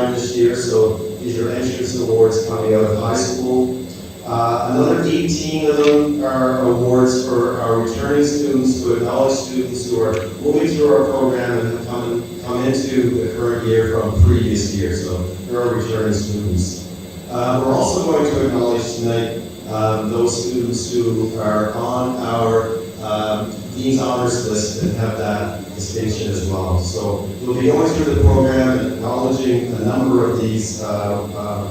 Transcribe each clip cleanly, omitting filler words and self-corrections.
time this year, so these are entrance awards coming out of high school. Another 18 of them are awards for our returning students, to acknowledge students who are moving through our program and have come into the current year from previous years, so they're our returning students. We're also going to acknowledge tonight those students who are on our Dean's Honors list and have that distinction as well. So we'll be going through the program and acknowledging a number of these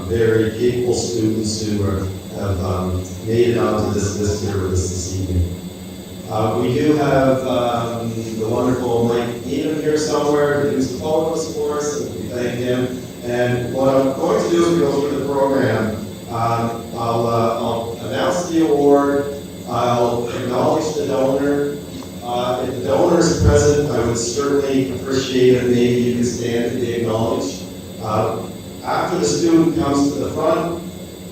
very capable students who have made it onto this list here with us this evening. We do have the wonderful Mike Needham here somewhere who does the photos for us, and we thank him. And what I'm going to do as we go through the program, I'll announce the award, I'll acknowledge the donor. If the donor is present, I would certainly appreciate it. Maybe you can stand to be acknowledged. After the student comes to the front,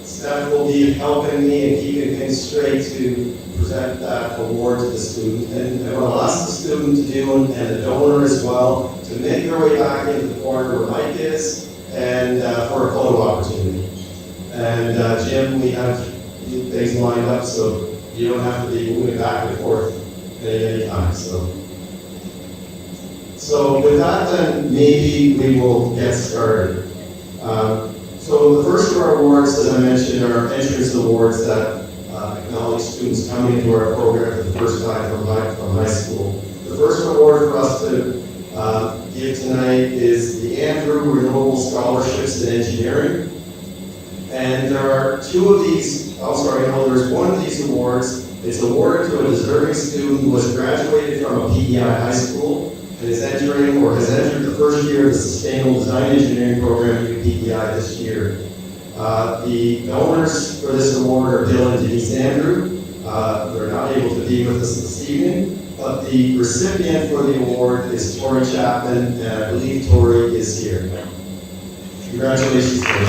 Steph will be helping me and keeping things straight to present that award to the student. And I'll ask the student to do, and the donor as well, to make their way back into the corner where Mike is, and for a photo opportunity. And Jim, we have things lined up, so you don't have to be moving back and forth at any time. So with that, then maybe we will get started. So the first of our awards, as I mentioned, are entrance awards that acknowledge students coming into our program for the first time from high school. The first award for us to give tonight is the Andrew Renewable Scholarships in Engineering. And there are there's one of these awards. It's awarded to a deserving student who has graduated from a PEI high school and is entering or has entered the first year of the Sustainable Design Engineering program at UPEI this year. The donors for this award are Bill and Denise Andrew. They're not able to be with us this evening, but the recipient for the award is Tori Chapman, and I believe Tori is here. Congratulations, Tori.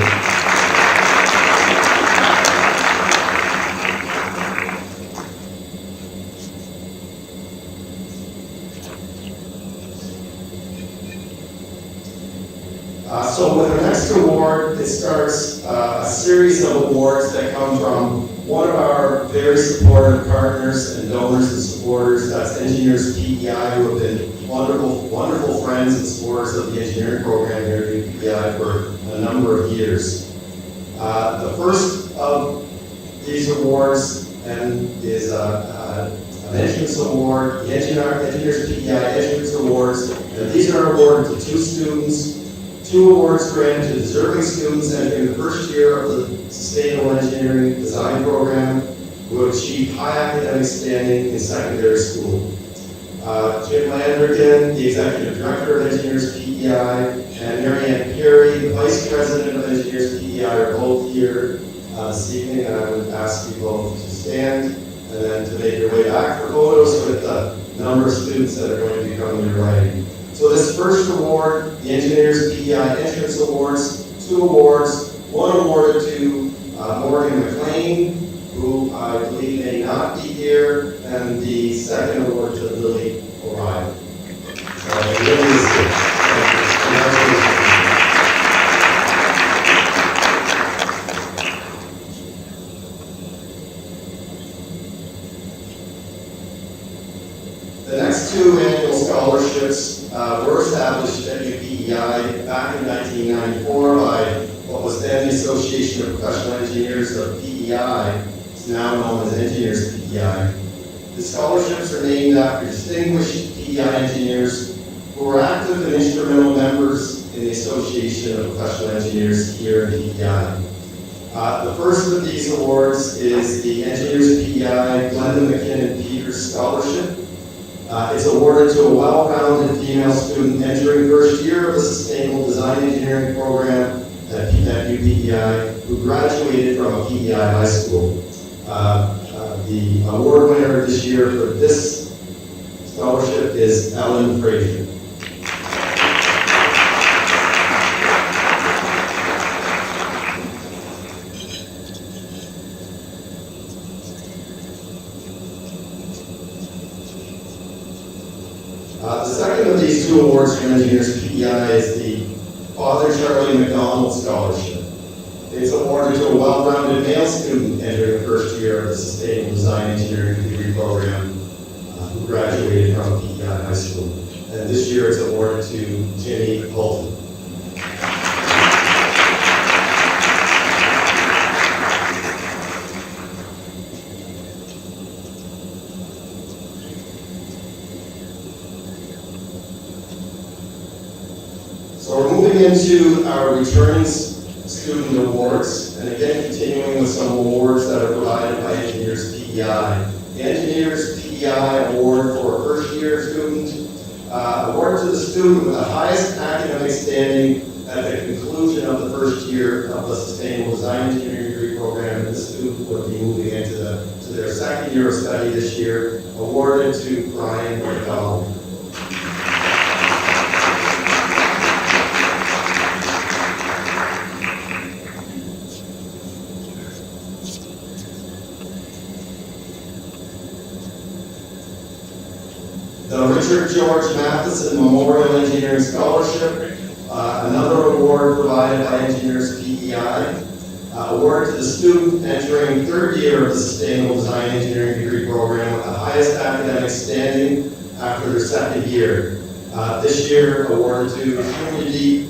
So with our next award, it starts a series of awards that come from one of our very supportive partners and donors and supporters. That's Engineers PEI, who have been wonderful friends and supporters of the engineering program here at UPEI for a number of years. The first of these awards is an entrance award, the Engineers PEI Entrance Awards, and these are awarded to 2 students. 2 awards granted to deserving students entering the first year of the Sustainable Engineering Design Program who have achieved high academic standing in secondary school. Jim Landrigan, the Executive Director of Engineers PEI, and Mary Ann Perry, the Vice President of Engineers PEI, are both here this evening, and I would ask you both to stand and then to make your way back for photos with the number of students that are going to be coming your way. So this first award, the Engineers PEI Entrance Awards, 2 awards, one awarded to Morgan McLean, who I believe may not be here, and the second award to Lily O'Reilly. So Lily is here. Congratulations. The next 2 annual scholarships were established at UPEI back in 1994 by what was then the Association of Professional Engineers of PEI. It's now known as Engineers PEI. The scholarships are named after distinguished PEI engineers who were active and instrumental members in the Association of Professional Engineers here in PEI. The first of these awards is the Engineers PEI Glenda McKinnon Peters Scholarship. It's awarded to a well-rounded female student entering first year of the Sustainable Design Engineering program at UPEI who graduated from a PEI high school. The award winner this year for this scholarship is Ellen Frazier. The second of these 2 awards from Engineers PEI is the Father Father Charlie McDonald Scholarship. It's awarded to a well-rounded male student entering the first year of the Sustainable Design Engineering degree program who graduated from PEI High School. And this year it's awarded to Jimmy Holton. So we're moving into our returning student awards, and again continuing with some awards that are provided by Engineers PEI. The Engineers PEI Award for a first-year student, awarded to the student with the highest academic standing at the conclusion of the first year of the Sustainable Design Engineering degree program. And this student would be moving into their second year of study this year, awarded to Brian McDonald. The Richard George Matheson Memorial Engineering Scholarship, another award provided by Engineers PEI, awarded to the student entering third year of the Sustainable Design Engineering degree program with the highest academic standing after their second year. This year awarded to Shunyadeep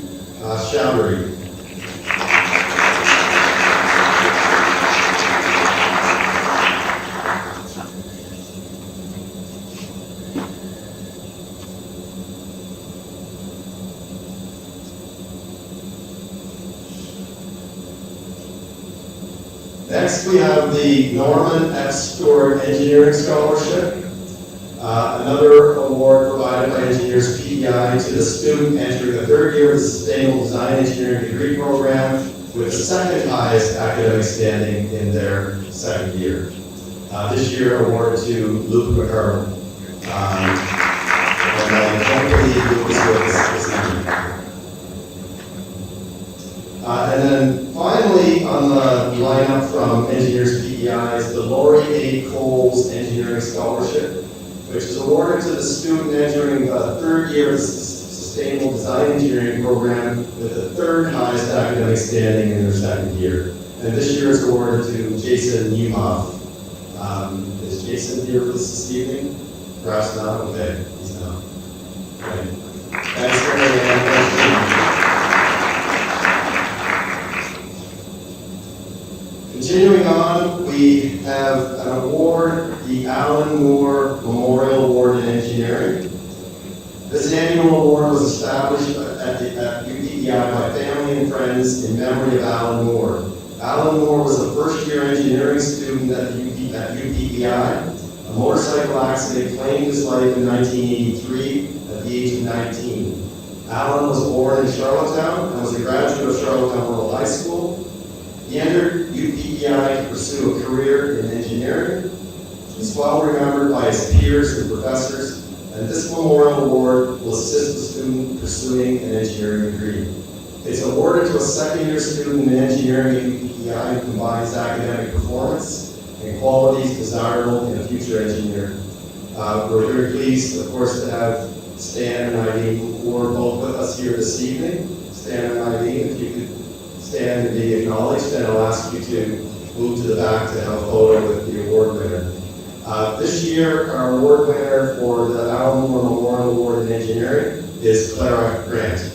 Chowdhury. Next, we have the Norman F. Stewart Engineering Scholarship, another award provided by Engineers PEI to the student entering the third year of the Sustainable Design Engineering degree program with the second highest academic standing in their second year. This year awarded to Luke McCarroll. And hopefully Luke is with us this evening. And then finally on the lineup from Engineers PEI is the Laurie A. Coles Engineering Scholarship, which is awarded to the student entering the third year of the Sustainable Design Engineering program with the third highest academic standing in their second year. And this year is awarded to Jason Newhoff. Is Jason here with us this evening? Perhaps not? Okay, he's not. Okay. Thanks for the Continuing on, we have an award, the Alan Moore Memorial Award in Engineering. This annual award was established at UPEI by family and friends in memory of Alan Moore. Alan Moore was a first-year engineering student at UPEI. A motorcycle accident claimed his life in 1983 at the age of 19. Alan was born in Charlottetown and was a graduate of Charlottetown Rural High School. He entered UPEI to pursue a career in engineering. He's well remembered by his peers and professors, and this memorial award will assist the student pursuing an engineering degree. It's awarded to a second-year student in engineering at UPEI who combines academic performance and qualities desirable in a future engineer. We're very pleased, of course, to have Stan and Eileen, who are both with us here this evening. Stan and Eileen, if you could stand and be acknowledged, and I'll ask you to move to the back to have a photo with the award winner. This year, our award winner for the Alan Moore Memorial Award in Engineering is Clara Grant.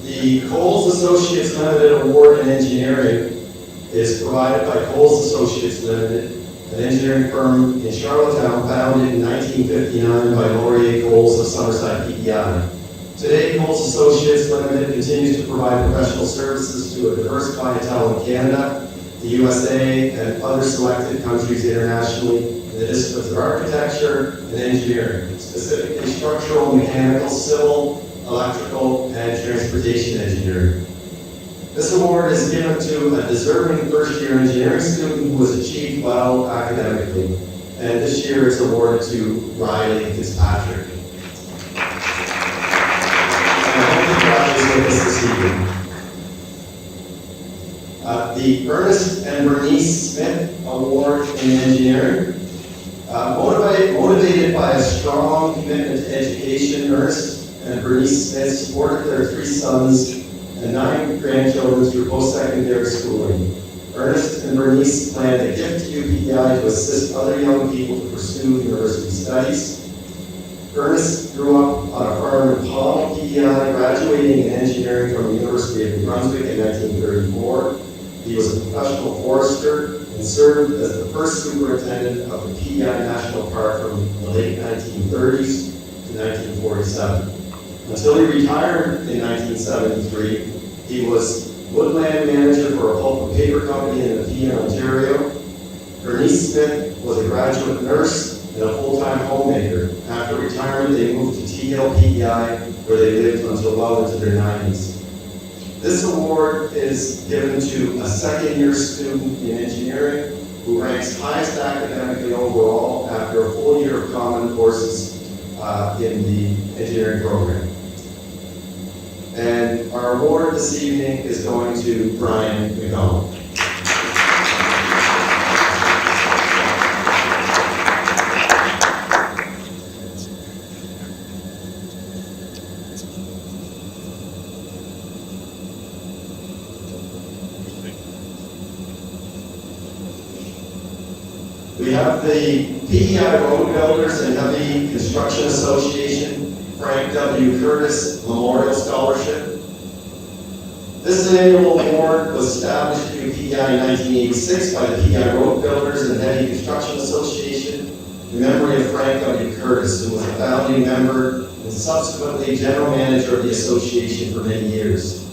The Coles Associates Limited Award in Engineering is provided by Coles Associates Limited, an engineering firm in Charlottetown founded in 1959 by Laurie A. Coles of Summerside, PEI. Today, Coles Associates Limited continues to provide professional services to a diverse clientele in Canada, the USA, and other selected countries internationally in the disciplines of architecture and engineering, specifically structural, mechanical, civil, electrical, and transportation engineering. This award is given to a deserving first-year engineering student who has achieved well academically, and this year it's awarded to Riley Fitzpatrick. evening. The Ernest and Bernice Smith Award in Engineering. Motivated by a strong commitment to education, Ernest and Bernice Smith supported their 3 sons and 9 grandchildren through post-secondary schooling. Ernest and Bernice planned a gift to UPEI to assist other young people to pursue university studies. Ernest grew up on a farm in Palm, PEI, graduating in engineering from the University of New Brunswick in 1934. He was a professional forester and served as the first superintendent of the PEI National Park from the late 1930s to 1947. Until he retired in 1973, he was woodland manager for a pulp and paper company in Nepean, Ontario. Bernice Smith was a graduate nurse and a full-time homemaker. After retirement, they moved to Teal, PEI, where they lived until well into their 90s. This award is given to a second-year student in engineering who ranks highest academically overall after a full year of common courses in the engineering program. And our award this evening is going to Brian McDonald. We have the PEI Road Builders and Heavy Construction Association Frank W. Curtis Memorial Scholarship. This annual award was established at UPEI in 1986 by the PEI Road Builders and Heavy Construction Association in memory of Frank W. Curtis, who was a founding member and subsequently general manager of the association for many years.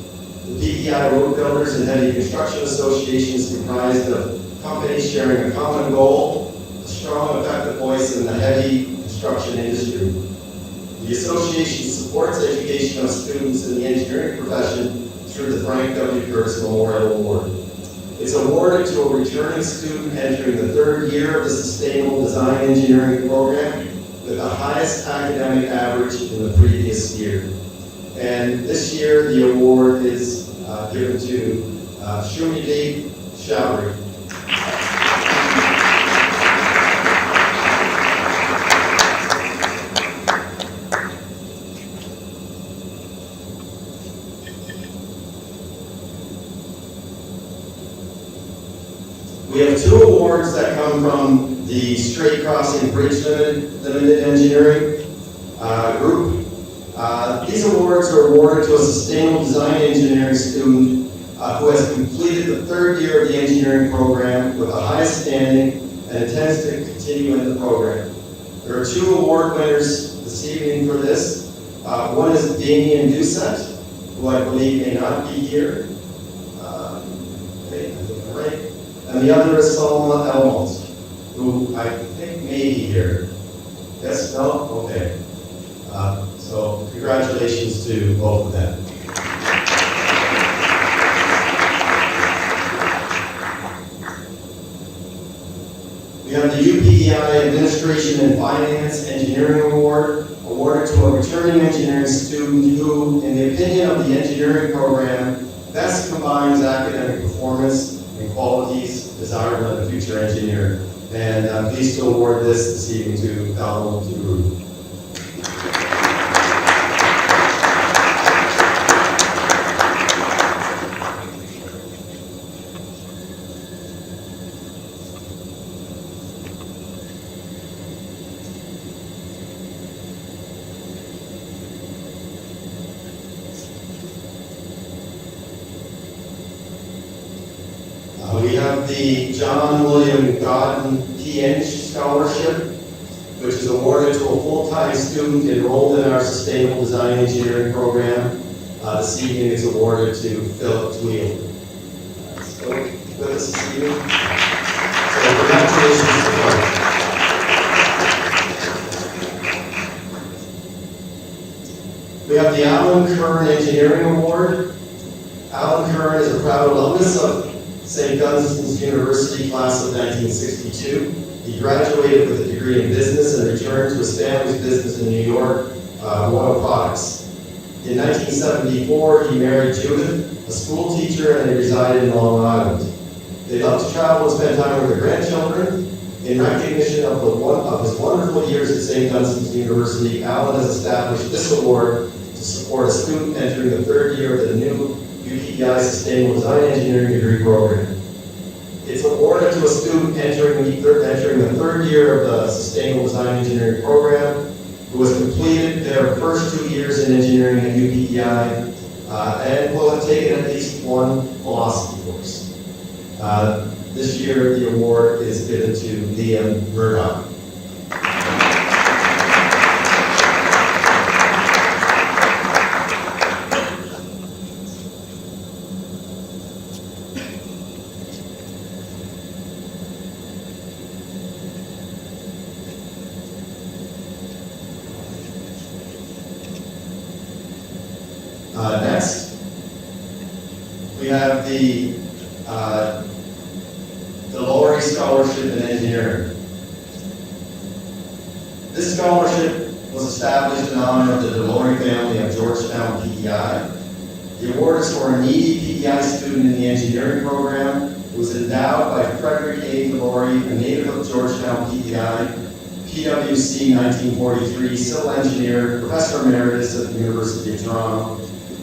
The PEI Road Builders and Heavy Construction Association is comprised of companies sharing a common goal, a strong, effective voice in the heavy construction industry. The association supports education of students in the engineering profession through the Frank W. Curtis Memorial Award. It's awarded to a returning student entering the 3rd year of the Sustainable Design Engineering program with the highest academic average in the previous year. And this year, the award is given to Shumideep Showry. We have 2 awards that come from the Strait Crossing Bridge Limited Engineering group. These awards are awarded to a Sustainable Design Engineering student who has completed the 3rd year of the engineering program with the highest standing and intends to continue in the program. There are 2 award winners this evening for this. One is Damien Doucette, who I believe may not be here. Okay, I think I'm right. And the other is Salma Elmos, who I think may be here. Yes? No? Okay. So congratulations to both of them. We have the UPEI Administration and Finance Engineering Award, awarded to a returning engineering student who, in the opinion of the engineering program, best combines academic performance and qualities desirable in a future engineer. And I'm pleased to award this evening to Valmo Turu. We have the John William Godden P. Scholarship, which is awarded to a full-time student enrolled in our Sustainable Design Engineering program. This evening it's awarded to Philip Tweal. So with us this evening. So congratulations to both. We have the Alan Kern Engineering Award. Alan Kern is a proud alumnus of St. Dunstan's University class of 1962. He graduated with a degree in business and returned to his family's business in New York, Royal Products. In 1974, he married Judith, a school teacher, and they resided in Long Island. They loved to travel and spend time with their grandchildren. In recognition of his wonderful years at St. Dunstan's University, Alan has established this award to support a student entering the third year of the new UPEI Sustainable Design Engineering degree program. It's awarded to a student entering the third year of the Sustainable Design Engineering program who has completed their first 2 years in engineering at UPEI and will have taken at least one philosophy course. This year, the award is given to Liam Murdoch. Next, we have the Laurie Scholarship in Engineering. This scholarship was established in honor of the DeLaurie family of Georgetown PEI. The award is for a needy PEI student in the engineering program who was endowed by Frederick A. DeLaurie, a native of Georgetown PEI, PwC 1943, civil engineer, professor emeritus at the University of Toronto,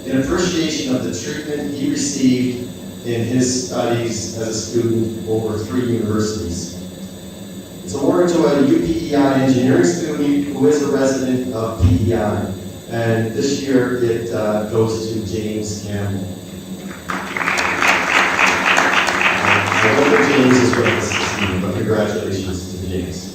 in appreciation of the treatment he received in his studies as a student over 3 universities. It's awarded to a UPEI engineering student who is a resident of PEI, and this year it goes to James Campbell. I hope that James is with us this evening, but congratulations to James.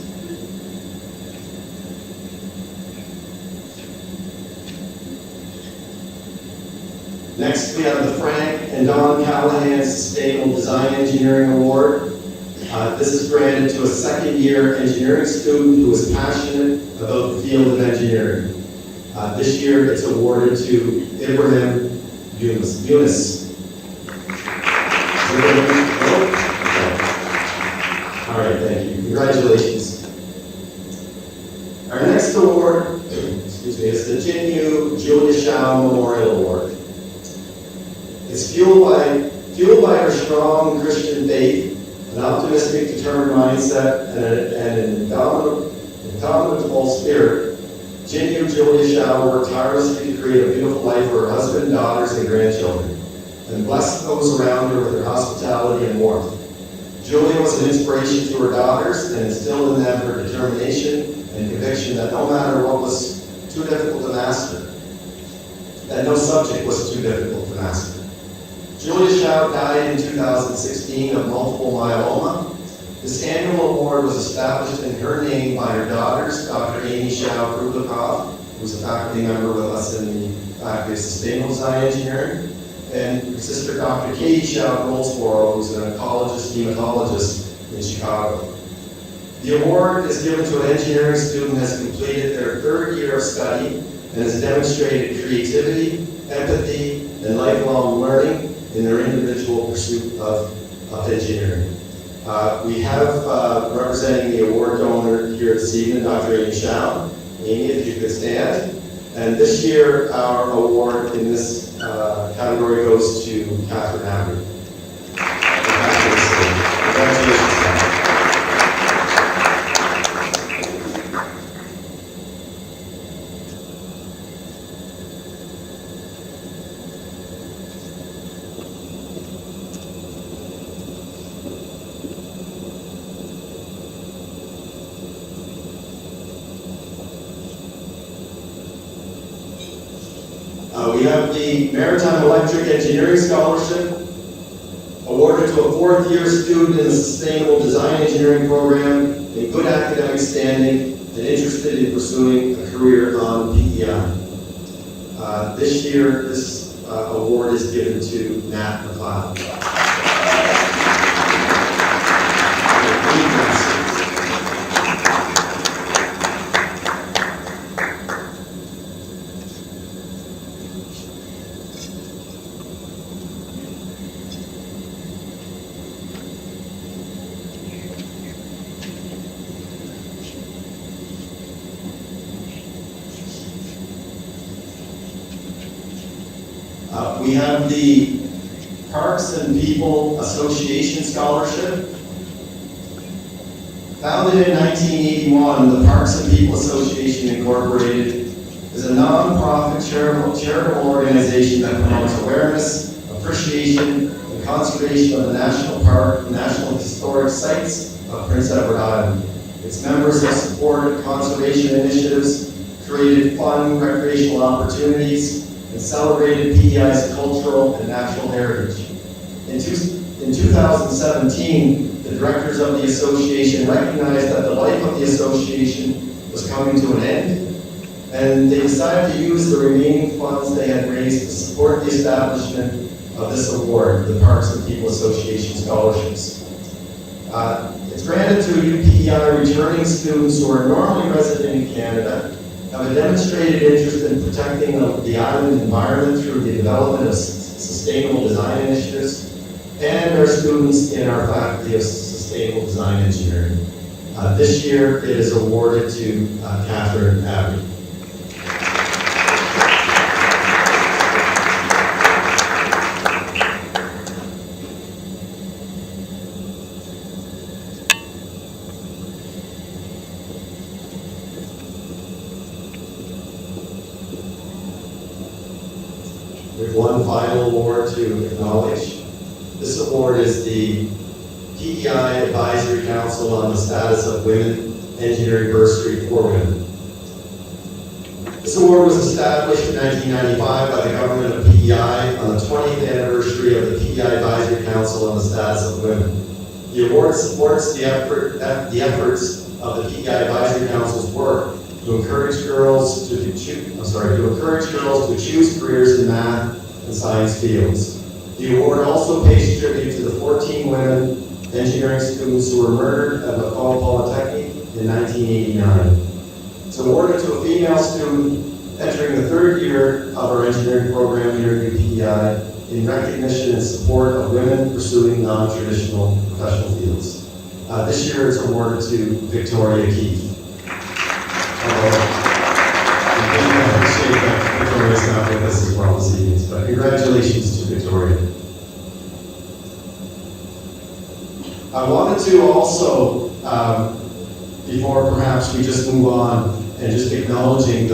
Next, we have the Frank and Don Callahan Sustainable Design Engineering Award. This is granted to a second-year engineering student who is passionate about the field of engineering. This year, it's awarded to Ibrahim Yunus. All right, thank you. Congratulations. Our next award, is the Jinyu Julia Shao Memorial Award. It's fueled by her strong Christian faith, an optimistic, determined mindset, and an indomitable spirit. Jinyu Julia Shao worked tirelessly to create a beautiful life for her husband, daughters, and grandchildren, and blessed those around her with her hospitality and warmth. Julia was an inspiration to her daughters and instilled in them her determination and conviction that no matter what was too difficult to master, that no subject was too difficult to master. Julia Shao died in 2016 of multiple myeloma. This annual award was established in her name by her daughters, Dr. Amy Shao Krublikov, who's a faculty member with us in the Faculty of Sustainable Design Engineering, and her sister, Dr. Katie Shao Goldsboro, who's an oncologist, hematologist in Chicago. The award is given to an engineering student who has completed their third year of study and has demonstrated creativity, empathy, and lifelong learning in their individual pursuit of engineering. We have representing the award donor here this evening, Dr. Amy Shao. Amy, if you could stand. And this year, our award in this category goes to Catherine Abbott. Congratulations, Catherine. We have the Maritime Electric Engineering Scholarship, awarded to a fourth-year student in the Sustainable Design Engineering program in good academic standing and interested in pursuing a career on PEI. This year, this award is given to Nat McLeod. We have the Parks and People Association Scholarship. Founded in 1981, the Parks and People Association Incorporated is a non-profit charitable organization that promotes awareness, appreciation, and conservation of the national park and national historic sites of Prince Edward Island. Its members have supported conservation initiatives, created fun recreational opportunities, and celebrated PEI's cultural and natural heritage. In 2017, the directors of the association recognized that the life of the association was coming to an end, and they decided to use the remaining funds they had raised to support the establishment of this award, the Parks and People Association Scholarships. It's granted to UPEI returning students who are normally resident in Canada, have a demonstrated interest in protecting the island environment through the development of sustainable design initiatives, and our students in our Faculty of Sustainable Design Engineering. This year, it is awarded to Catherine Abbey. We have one final award to acknowledge. This award is the PEI Advisory Council on the Status of Women Engineering Bursary for Women. This award was established in 1995 by the government of PEI on the 20th anniversary of the PEI Advisory Council on the Status of Women. The award supports the efforts of the PEI Advisory Council's work to encourage girls to choose careers in math and science fields. The award also pays tribute to the 14 women engineering students who were murdered at McCall Polytechnic in 1989. It's awarded to a female student entering the third year of our engineering program here at UPEI in recognition and support of women pursuing non-traditional professional fields. This year it's awarded to Victoria Keith. I appreciate that Victoria's not with us as well this evening, but congratulations to Victoria. I wanted to also, before perhaps we just move on, and just acknowledging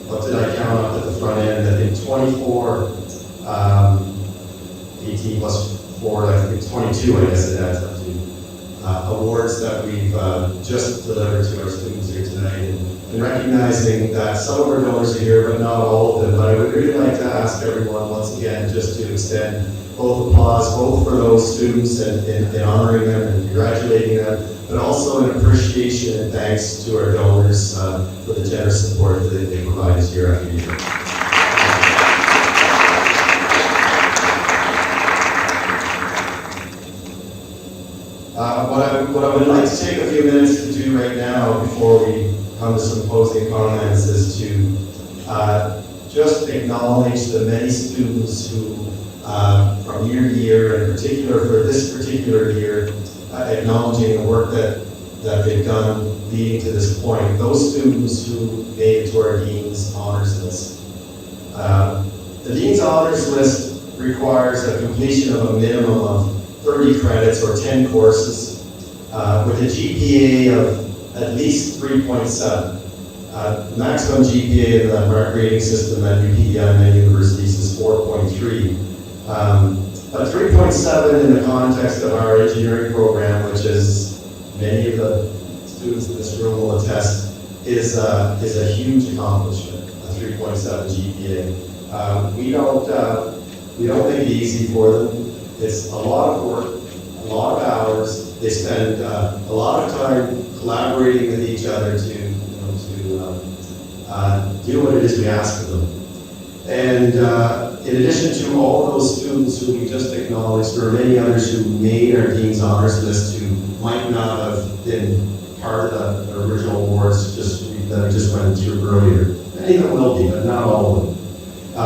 what did I count up at the front end, I think 24, 18 plus 4, I think 22, I guess it adds up to, awards that we've just delivered to our students here tonight. And recognizing that some of our donors are here, but not all of them. But I would really like to ask everyone once again just to extend both applause, both for those students and honoring them and congratulating them, but also an appreciation and thanks to our donors for the generous support that they provide us year after year. What I would like to take a few minutes to do right now before we come to some closing comments is to just acknowledge the many students who, from year to year, in particular for this particular year, acknowledging the work that they've done leading to this point. Those students who made it to our Dean's Honors List. The Dean's Honors List requires a completion of a minimum of 30 credits or 10 courses with a GPA of at least 3.7. The maximum GPA in the mark rating system at UPEI and many universities is 4.3. But 3.7 in the context of our engineering program, which is many of the students in this room will attest, is a huge accomplishment, a 3.7 GPA. We don't make it easy for them. It's a lot of work, a lot of hours. They spend a lot of time collaborating with each other to do what it is we ask of them. And in addition to all those students who we just acknowledged, there are many others who made our Dean's Honors List who might not have been part of the original awards that I just went through earlier. Many of them will be, but not all of them.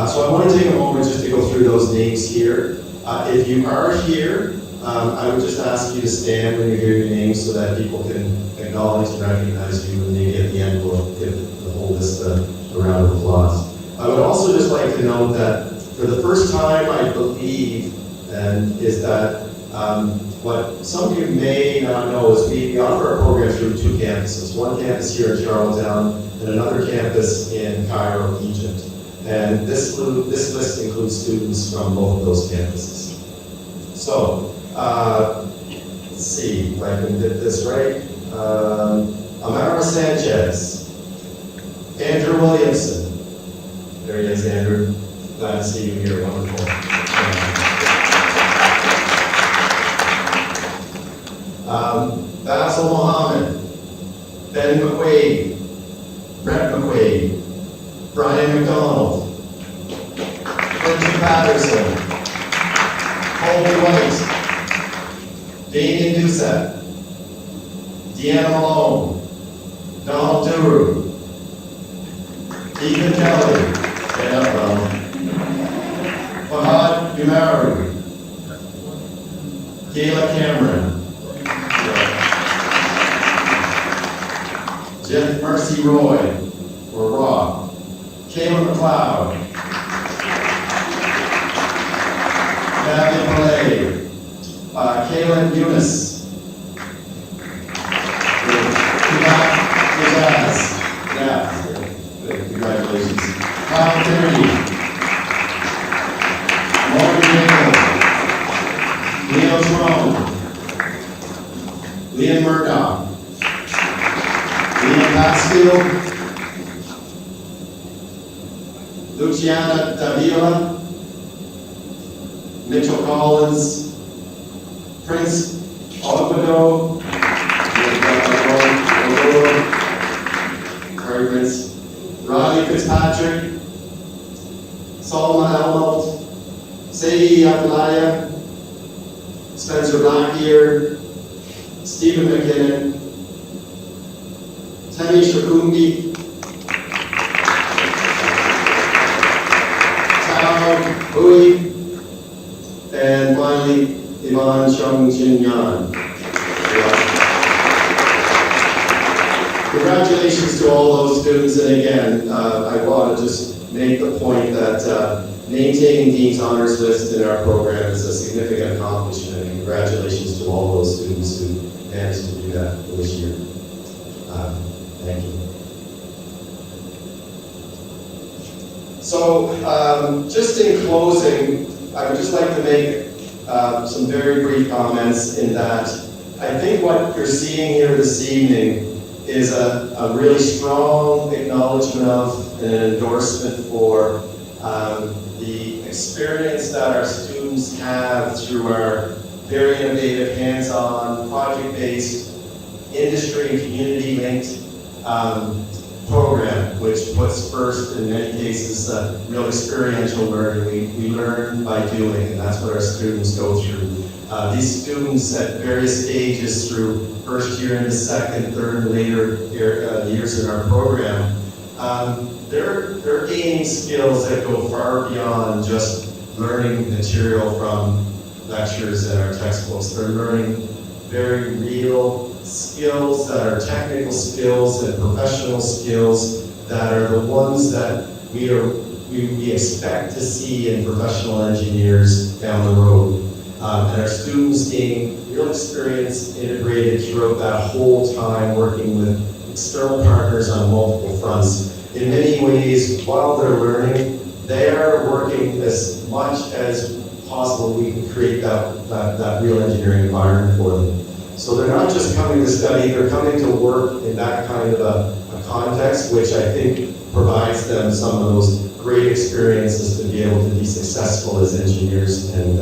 So I want to take a moment just to go through those names here. If you are here, I would just ask you to stand when you hear your name so that people can acknowledge and recognize you, and maybe at the end we'll give the whole list a round of applause. I would also just like to note that For the first time, I believe, and is that what some of you may not know is we offer our program through two campuses. One campus here in Charlottetown and another campus in Cairo, Egypt. And this list includes students from both of those campuses. So, let's see if I can get this right. Amara Sanchez, Andrew Williamson. There he is, Andrew. Glad to see you here. Wonderful. Basil Mohammed, Ben McQuaid, Brett McQuaid, Brian McDonald, Quentin Patterson, Colby White, Damien Doucette, Deanna Malone, Donald Duru, Ethan Kelly, Fahad Umaru, Kayla Cameron, Jeff Mercy Roy, or Rob, Kayla McLeod, Natalie Millay, Kaylin Eunice, congratulations. Kyle Kennedy, Morgan Dingle, Leo Trone, Liam Murdoch, Liam Pascal, Luciana Davila, Mitchell Collins, Prince Ogbedo, Prince, Riley Fitzpatrick, Solomon Elmolt, Sadie Afalaya, Spencer Blackier, Stephen McKinnon, Temi Shakundi, Tao Hui, and finally, Ivan Chung Jin Yan. Congratulations to all those students, and again, I want to just make the point that maintaining Dean's Honors List in our program is a significant accomplishment, and congratulations to all those students who managed to do that this year. Thank you. So, just in closing, I would just like to make some very brief comments in that I think what you're seeing here this evening is a really strong acknowledgement of and an endorsement for the experience that our students have through our very innovative, hands-on, project-based, industry and community-linked program, which puts first, in many cases, real experiential learning. We learn by doing, and that's what our students go through. These students at various stages through first year into second, third, and later years in our program, they're gaining skills that go far beyond just learning material from lectures and our textbooks. They're learning very real skills that are technical skills and professional skills that are the ones that we expect to see in professional engineers down the road. And our students gain real experience integrated throughout that whole time working with external partners on multiple fronts. In many ways, while they're learning, they are working as much as possible. We can create that real engineering environment for them. So they're not just coming to study, they're coming to work in that kind of a context, which I think provides them some of those great experiences to be able to be successful as engineers, and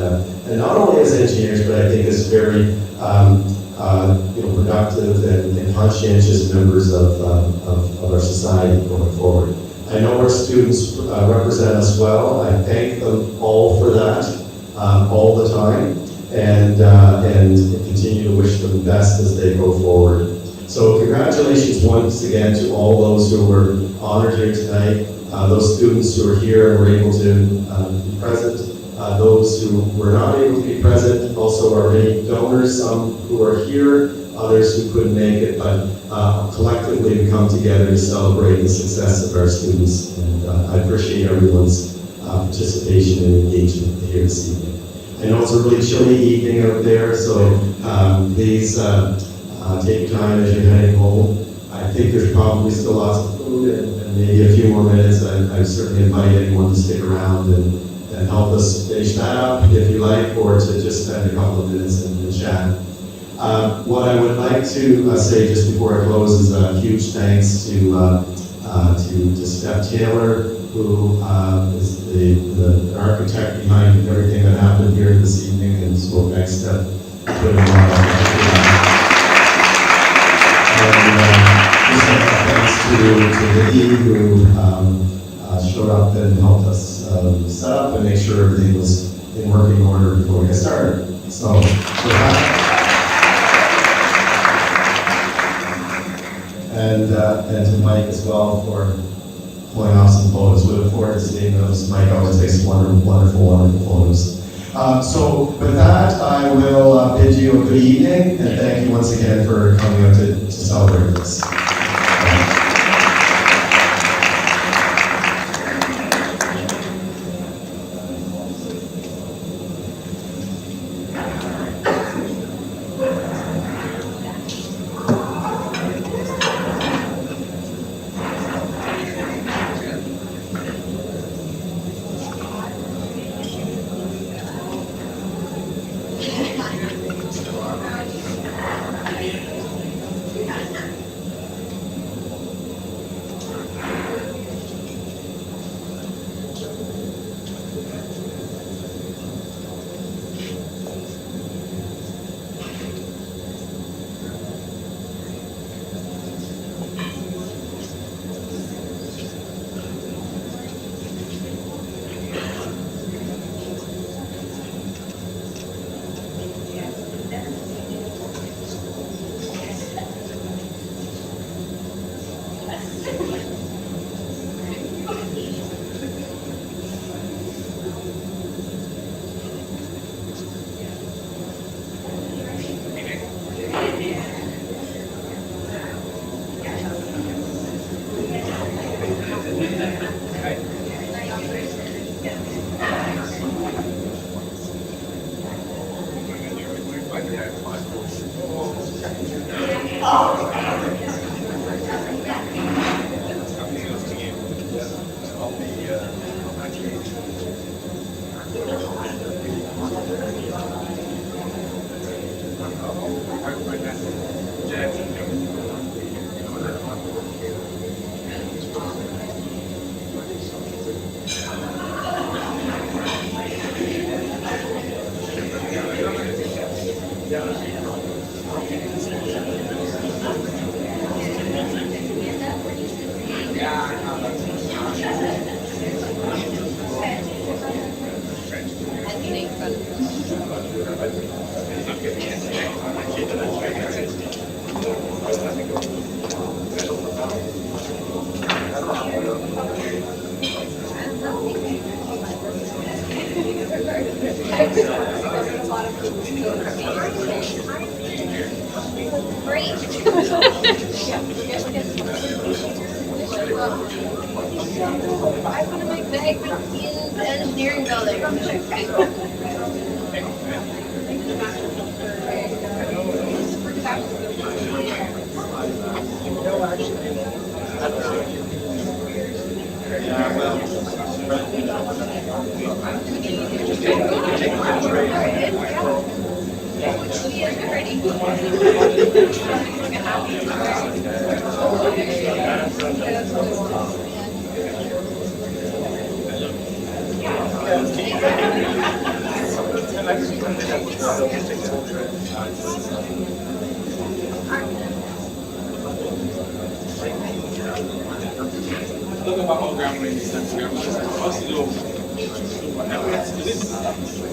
not only as engineers, but I think as very productive and conscientious members of our society going forward. I know our students represent us well. I thank them all for that all the time, and continue to wish them the best as they go forward. So congratulations once again to all those who were honored here tonight. Those students who are here and were able to be present, those who were not able to be present, also our many donors, some who are here, others who couldn't make it, but collectively we come together to celebrate the success of our students, and I appreciate everyone's participation and engagement here this evening. I know it's a really chilly evening out there, so please take time as you're heading home. I think there's probably still lots of food and maybe a few more minutes. I certainly invite anyone to stick around and help us finish that up if you like, or to just spend a couple of minutes in chat. What I would like to say just before I close is a huge thanks to Steph Taylor, who is the architect behind everything that happened here this evening, and so thanks, Steph, for putting a lot of effort. Thanks to Vicky, who showed up and helped us set up and make sure everything was in working order before we got started. So, with that, and to Mike as well for pulling off some photos. We look forward to seeing those. Mike always takes wonderful photos. So with that, I will bid you a good evening, and thank you once again for coming out to celebrate this.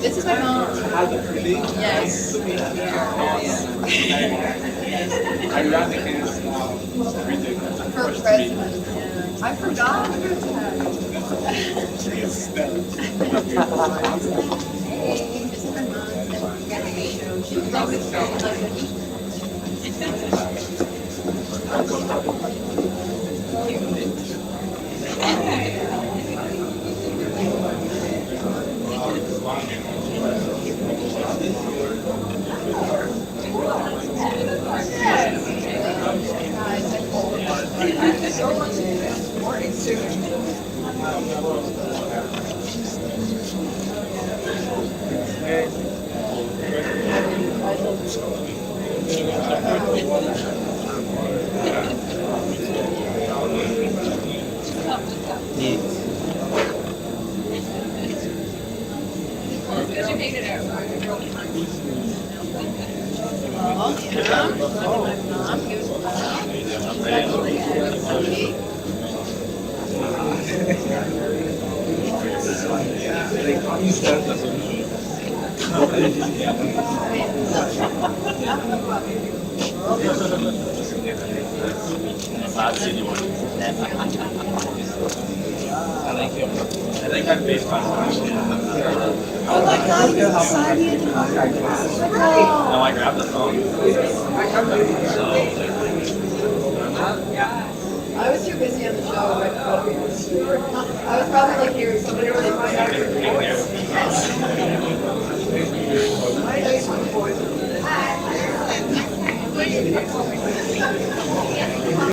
This is my mom. Yes. For president. I forgot. Hey, this is my mom. She loves it. I think I'm based on. Oh my God, he's beside me at the car. No, I grabbed the phone. I was too busy on the show. I was probably like hearing somebody.